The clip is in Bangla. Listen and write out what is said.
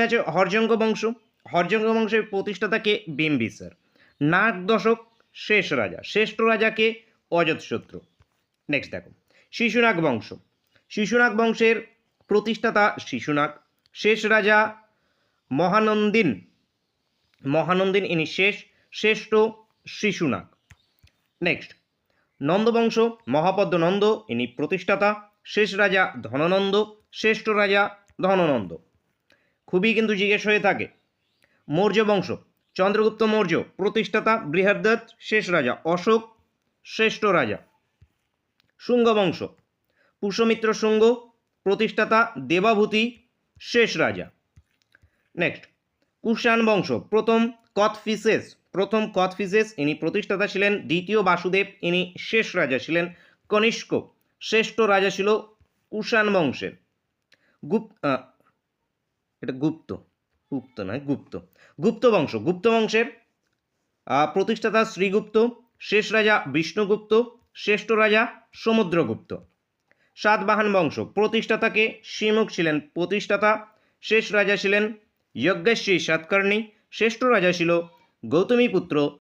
আছে হর্যঙ্ক বংশ। হর্যঙ্ক বংশের প্রতিষ্ঠাতা কে? বিম্বিসার। নাগ দশক শেষ রাজা, শ্রেষ্ঠ রাজাকে? অজাতশত্রু। নেক্সট দেখো শিশুনাগ বংশ। শিশুনাগ বংশের প্রতিষ্ঠাতা শিশুনাগ, শেষ রাজা মহানন্দিন। মহানন্দিন ইনি শেষ, শ্রেষ্ঠ শিশুনাগ। নেক্সট নন্দবংশ। মহাপদ্ম নন্দ ইনি প্রতিষ্ঠাতা, শেষ রাজা ধননন্দ, শ্রেষ্ঠ রাজা ধননন্দ। খুবই কিন্তু জিজ্ঞেস হয়ে থাকে। মৌর্য বংশ। চন্দ্রগুপ্ত মৌর্য প্রতিষ্ঠাতা, বৃহদ্রথ শেষ রাজা, অশোক শ্রেষ্ঠ রাজা। শুঙ্গ বংশ। পুষ্যমিত্র শুঙ্গ প্রতিষ্ঠাতা, দেবাভূতি শেষ রাজা। নেক্সট কুষাণ বংশ। প্রথম কথফিসেস ইনি প্রতিষ্ঠাতা ছিলেন, দ্বিতীয় বাসুদেব ইনি শেষ রাজা ছিলেন, কনিষ্ক শ্রেষ্ঠ রাজা ছিল কুষাণ বংশের। গুপ্ত বংশ। গুপ্ত বংশের প্রতিষ্ঠাতা শ্রীগুপ্ত, শেষ রাজা বিষ্ণুগুপ্ত, শ্রেষ্ঠ রাজা সমুদ্রগুপ্ত। সাতবাহন বংশ। প্রতিষ্ঠাতাকে শিমুখ ছিলেন প্রতিষ্ঠাতা, শেষ রাজা ছিলেন যজ্ঞেশ্বরী সাতকর্ণী, শ্রেষ্ঠ রাজা ছিল গৌতমীপুত্র